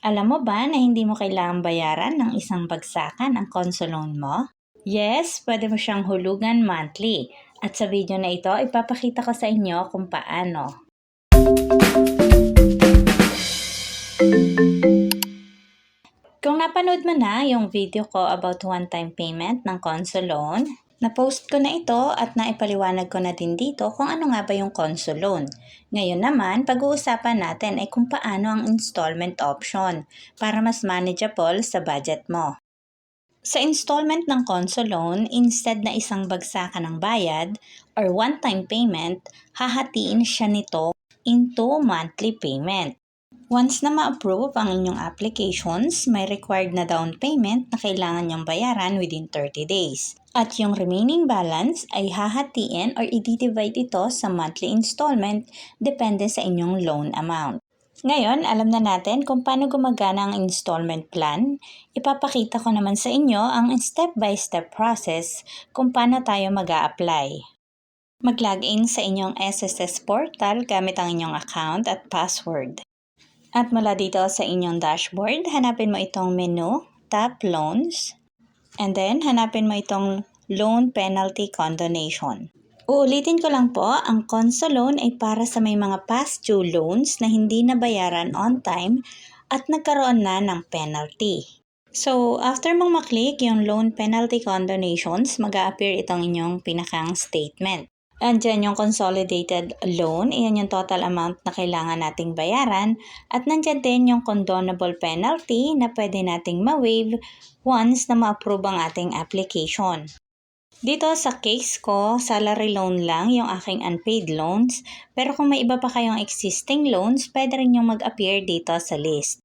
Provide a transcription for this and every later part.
Alam mo ba na hindi mo kailangang bayaran ng isang bagsakan ang Conso loan mo? Yes, pwede mo siyang hulugan monthly. At sa video na ito, ipapakita ko sa inyo kung paano. Kung napanood mo na yung video ko about one-time payment ng Conso loan, na-post ko na ito at naipaliwanag ko na din dito kung ano nga ba yung Conso loan. Ngayon naman, pag-uusapan natin ay kung paano ang installment option para mas manageable sa budget mo. Sa installment ng Conso loan, instead na isang bagsakan ng bayad or one-time payment, hahatiin siya nito into monthly payment. Once na ma-approve ang inyong applications, may required na down payment na kailangan niyong bayaran within 30 days. At yung remaining balance ay hahatiin or i-divide ito sa monthly installment depende sa inyong loan amount. Ngayon, alam na natin kung paano gumagana ang installment plan. Ipapakita ko naman sa inyo ang step-by-step process kung paano tayo mag-a-apply. Mag-login sa inyong SSS portal gamit ang inyong account at password. At mula dito sa inyong dashboard, hanapin mo itong menu, tap Loans, and then hanapin mo itong Loan Penalty Condonation. Uulitin ko lang po, ang Conso loan ay para sa may mga past due loans na hindi nabayaran on time at nagkaroon na ng penalty. So, after mong maklik yung Loan Penalty Condonations, mag-a-appear itong inyong pinakang statement. Andyan yung consolidated loan, iyan yung total amount na kailangan nating bayaran, at nandyan din yung condonable penalty na pwede nating ma-waive once na ma-approve ang ating application. Dito sa case ko, salary loan lang yung aking unpaid loans, pero kung may iba pa kayong existing loans, pwede rin yung mag-appear dito sa list.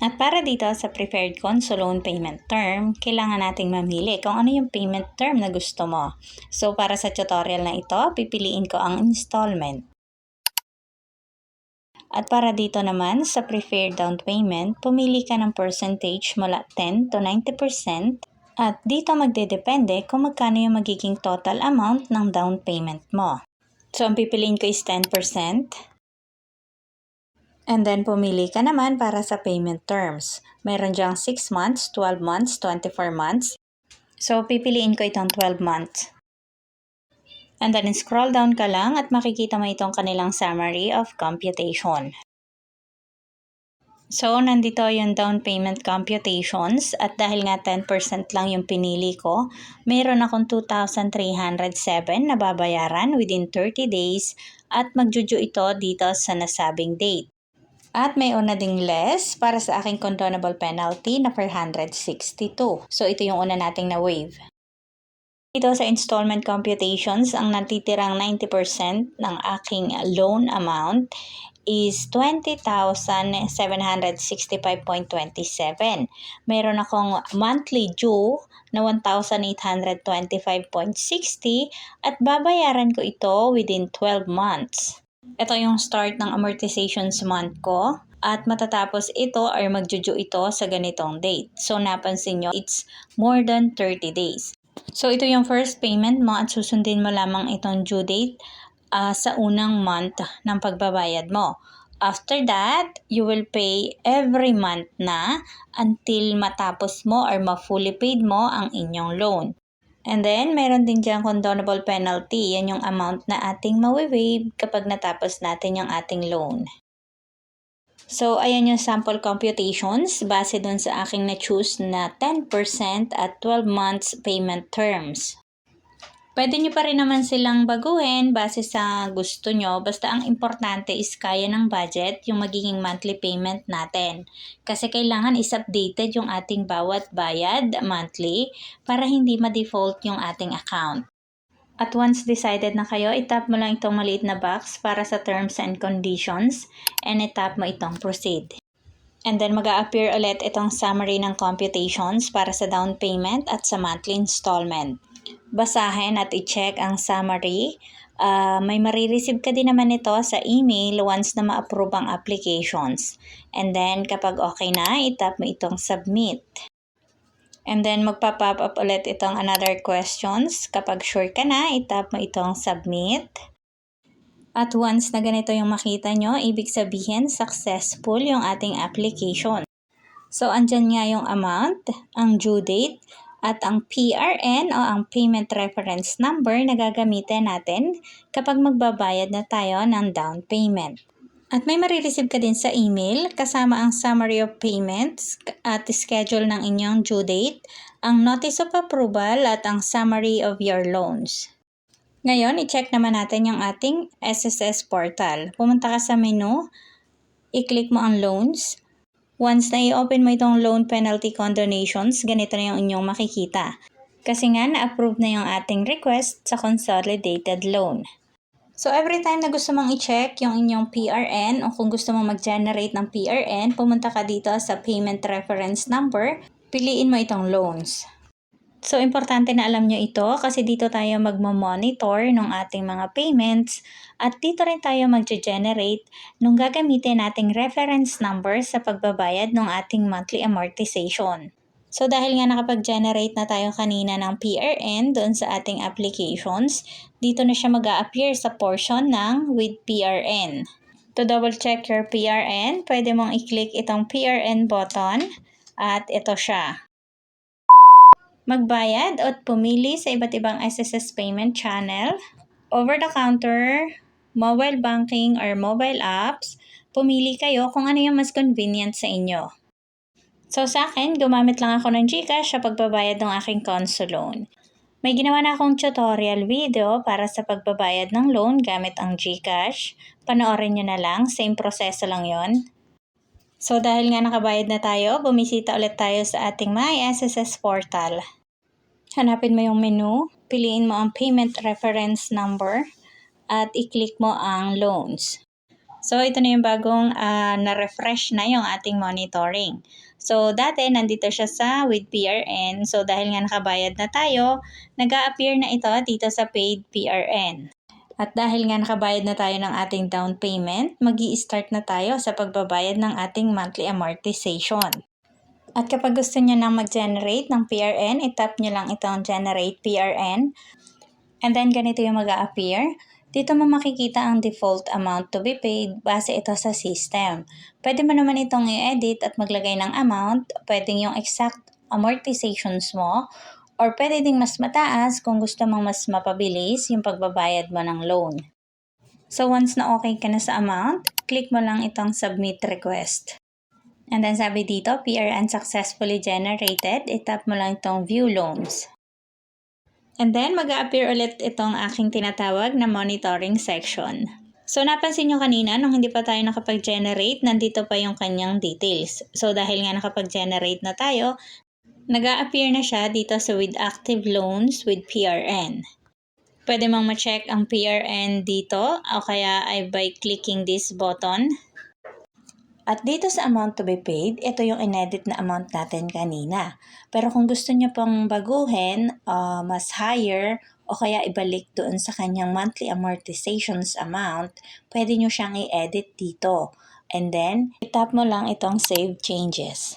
At para dito sa preferred Conso loan payment term, kailangan nating mamili kung ano yung payment term na gusto mo. So para sa tutorial na ito, pipiliin ko ang installment. At para dito naman sa preferred down payment, pumili ka ng percentage mula 10 to 90%. At dito magdedepende kung magkano yung magiging total amount ng down payment mo. So, ang pipiliin ko is 10%. And then, pumili ka naman para sa payment terms. Meron dyang 6 months, 12 months, 24 months. So, pipiliin ko itong 12 months. And then, scroll down ka lang at makikita mo itong kanilang summary of computation. So, nandito yung down payment computations at dahil nga 10% lang yung pinili ko, mayroon akong 2,307 na babayaran within 30 days at magjuju ito dito sa nasabing date. At may una ding less para sa aking condonable penalty na 462. So, ito yung una nating na-waive. Dito sa installment computations, ang natitirang 90% ng aking loan amount is 20,765.27. Meron akong monthly due na 1,825.60 at babayaran ko ito within 12 months. Ito yung start ng amortizations month ko at matatapos ito or magjuju ito sa ganitong date. So napansin nyo, it's more than 30 days. So ito yung first payment mo at susundin mo lamang itong due date sa unang month ng pagbabayad mo. After that, you will pay every month na until matapos mo or ma-fully paid mo ang inyong loan. And then, meron din dyan condonable penalty. Yan yung amount na ating ma-waive kapag natapos natin yung ating loan. So, ayan yung sample computations base dun sa aking na-choose na 10% at 12 months payment terms. Pwede nyo pa rin naman silang baguhin base sa gusto nyo. Basta ang importante is kaya ng budget yung magiging monthly payment natin. Kasi kailangan is-updated yung ating bawat bayad monthly para hindi ma-default yung ating account. At once decided na kayo, itap mo lang itong maliit na box para sa terms and conditions and itap mo itong proceed. And then mag-a-appear ulit itong summary ng computations para sa down payment at sa monthly installment. Basahin at i-check ang summary. May marireceive ka din naman ito sa email once na ma-approve ang applications. And then kapag okay na, itap mo itong submit. And then magpa-pop up ulit itong another questions. Kapag sure ka na, itap mo itong submit. At once na ganito yung makita nyo, ibig sabihin successful yung ating application. So, andyan nga yung amount, ang due date, at ang PRN o ang Payment Reference Number na gagamitin natin kapag magbabayad na tayo ng down payment. At may marireceive ka din sa email kasama ang summary of payments at schedule ng inyong due date, ang notice of approval at ang summary of your loans. Ngayon, i-check naman natin yung ating SSS portal. Pumunta ka sa menu, i-click mo ang loans. Once na i-open mo itong loan penalty condonations, ganito na yung inyong makikita. Kasi nga, na-approve na yung ating request sa consolidated loan. So, every time na gusto mong i-check yung inyong PRN o kung gusto mong mag-generate ng PRN, pumunta ka dito sa Payment Reference Number, piliin mo itong loans. So, importante na alam nyo ito kasi dito tayo magmo-monitor ng ating mga payments at dito rin tayo mag-generate nung gagamitin nating reference number sa pagbabayad ng ating monthly amortization. So, dahil nga nakapag-generate na tayo kanina ng PRN doon sa ating applications, dito na siya mag-a-appear sa portion ng with PRN. To double check your PRN, pwede mong i-click itong PRN button at ito siya. Magbayad at pumili sa iba't ibang SSS payment channel, over-the-counter, mobile banking or mobile apps, pumili kayo kung ano yung mas convenient sa inyo. So sa akin, gumamit lang ako ng GCash sa pagbabayad ng aking Conso loan. May ginawa na akong tutorial video para sa pagbabayad ng loan gamit ang GCash. Panoorin nyo na lang, same proseso lang yon. So dahil nga nakabayad na tayo, bumisita ulit tayo sa ating My SSS portal. Hanapin mo yung menu, piliin mo ang Payment Reference Number, at i-click mo ang Loans. So ito na yung bagong na-refresh na yung ating monitoring. So dati nandito siya sa with PRN. So dahil nga nakabayad na tayo, nag-a-appear na ito dito sa paid PRN. At dahil nga nakabayad na tayo ng ating down payment, mag-i-start na tayo sa pagbabayad ng ating monthly amortization. At kapag gusto nyo nang mag-generate ng PRN, i-tap nyo lang itong Generate PRN. And then ganito yung mag-a-appear. Dito mo makikita ang default amount to be paid base ito sa system. Pwede mo naman itong i-edit at maglagay ng amount. Pwede yung exact amortizations mo. Or pwede ding mas mataas kung gusto mong mas mapabilis yung pagbabayad mo ng loan. So once na okay ka na sa amount, click mo lang itong Submit Request. And then sabi dito, PRN successfully generated. I-tap mo lang itong View Loans. And then mag-a-appear ulit itong aking tinatawag na monitoring section. So napansin nyo kanina, nung hindi pa tayo nakapag-generate, nandito pa yung kanyang details. So dahil nga nakapag-generate na tayo, nag-a-appear na siya dito sa with active loans with PRN. Pwede mong ma-check ang PRN dito o kaya ay by clicking this button. At dito sa amount to be paid, ito yung inedit na amount natin kanina. Pero kung gusto nyo pong baguhin, mas higher o kaya ibalik doon sa kanyang monthly amortizations amount, pwede nyo siyang i-edit dito. And then, itap mo lang itong Save Changes.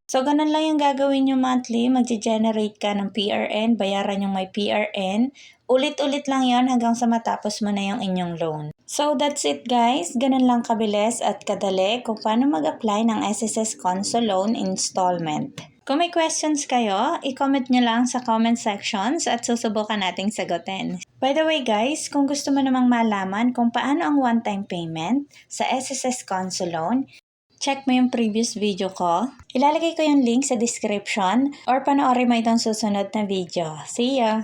So, ganun lang yung gagawin nyo monthly. Mag-generate ka ng PRN, bayaran yung may PRN. Ulit-ulit lang yon hanggang sa matapos mo na yung inyong loan. So, that's it guys. Ganun lang kabilis at kadali kung paano mag-apply ng SSS Conso Loan Installment. Kung may questions kayo, i-comment nyo lang sa comment sections at susubukan nating sagutin. By the way guys, kung gusto mo namang malaman kung paano ang one-time payment sa SSS Conso Loan, check mo yung previous video ko. Ilalagay ko yung link sa description or panoorin mo itong susunod na video. See ya!